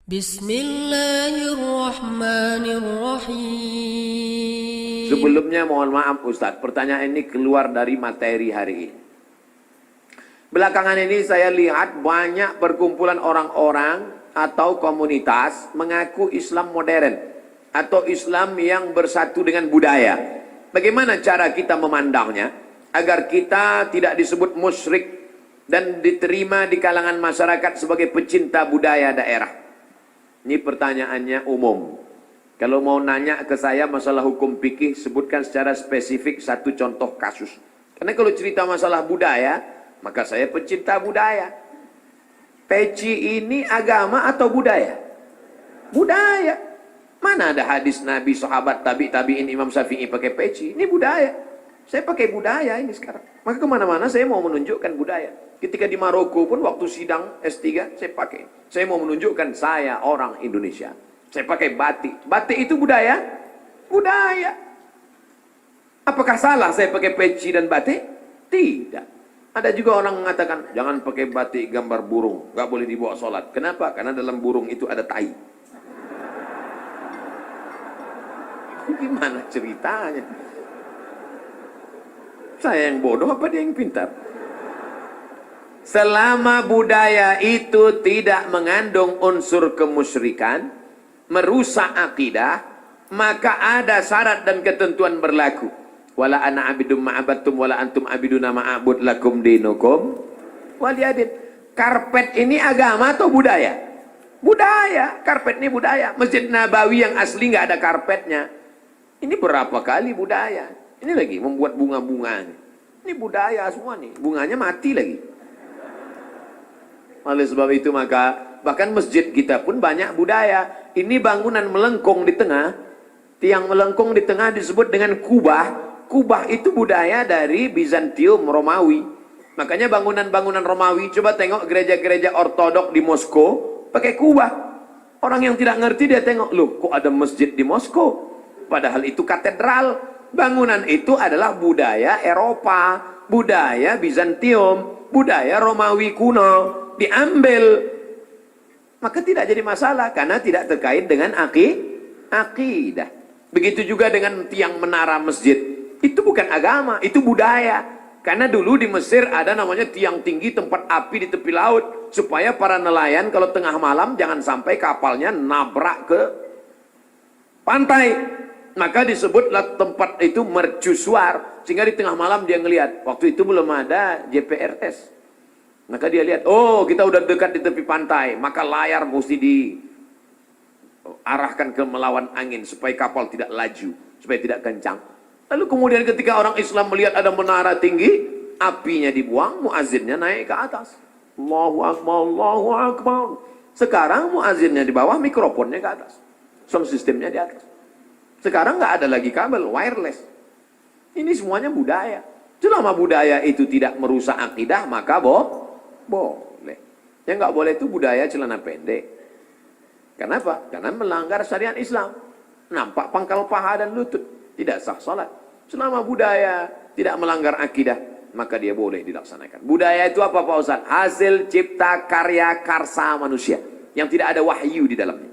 Bismillahirrahmanirrahim. Sebelumnya mohon maaf Ustadz, pertanyaan ini keluar dari materi hari ini. Belakangan ini saya lihat banyak perkumpulan orang-orang atau komunitas mengaku Islam modern atau Islam yang bersatu dengan budaya. Bagaimana cara kita memandangnya agar kita tidak disebut musyrik dan diterima di kalangan masyarakat sebagai pecinta budaya daerah? Ini pertanyaannya umum. Kalau mau nanya ke saya masalah hukum fikih, sebutkan secara spesifik satu contoh kasus. Karena kalau cerita masalah budaya, maka saya pecinta budaya. Peci ini agama atau budaya? Budaya. Mana ada hadis Nabi, sahabat, tabi'in, Imam Syafi'i pakai peci? Ini budaya. Saya pakai budaya ini sekarang. Maka kemana-mana saya mau menunjukkan budaya. Ketika di Maroko pun waktu sidang S3 saya pakai. Saya mau menunjukkan saya orang Indonesia. Saya pakai batik. Batik itu budaya? Budaya. Apakah salah saya pakai peci dan batik? Tidak. Ada juga orang mengatakan jangan pakai batik gambar burung, nggak boleh dibawa sholat. Kenapa? Karena dalam burung itu ada tai. Gimana ceritanya? Saya yang bodoh apa dia yang pintar? Selama budaya itu tidak mengandung unsur kemusyrikan, merusak akidah, maka ada syarat dan ketentuan berlaku. Wala ana abidum ma'abattum wala antum abiduna ma'abud lakum dinukum waliyadin. Karpet ini agama atau budaya? Budaya. Karpet ini budaya. Masjid Nabawi yang asli nggak ada karpetnya. Ini berapa kali budaya? Ini lagi membuat bunga-bunga. Ini budaya semua nih. Bunganya mati lagi. Oleh sebab itu maka bahkan masjid kita pun banyak budaya. Ini bangunan melengkung di tengah. Tiang melengkung di tengah disebut dengan kubah. Kubah itu budaya dari Bizantium, Romawi. Makanya bangunan-bangunan Romawi, coba tengok gereja-gereja ortodok di Moskow pakai kubah. Orang yang tidak ngerti dia tengok, loh kok ada masjid di Moskow? Padahal itu katedral. Bangunan itu adalah budaya Eropa, budaya Bizantium, budaya Romawi kuno. Diambil, maka tidak jadi masalah karena tidak terkait dengan akidah. Begitu juga dengan tiang menara masjid, itu bukan agama, itu budaya. Karena dulu di Mesir ada namanya tiang tinggi tempat api di tepi laut, supaya para nelayan kalau tengah malam jangan sampai kapalnya nabrak ke pantai. Maka disebutlah tempat itu mercusuar, sehingga di tengah malam dia ngelihat. Waktu itu belum ada GPRS. Maka dia lihat, oh kita udah dekat di tepi pantai, maka layar mesti diarahkan ke melawan angin supaya kapal tidak laju, supaya tidak kencang. Lalu kemudian ketika orang Islam melihat ada menara tinggi, apinya dibuang, muazzinnya naik ke atas. Allahu Akbar, Allahu Akbar. Sekarang muazzinnya di bawah, mikrofonnya ke atas. Sound systemnya di atas. Sekarang nggak ada lagi kabel, wireless. Ini semuanya budaya. Selama budaya itu tidak merusak akidah, maka boleh. Yang nggak boleh itu budaya celana pendek. Kenapa? Karena melanggar syariat Islam. Nampak pangkal paha dan lutut. Tidak sah salat. Selama budaya tidak melanggar akidah, maka dia boleh dilaksanakan. Budaya itu apa Pak Ustaz? Hasil cipta karya karsa manusia yang tidak ada wahyu di dalamnya.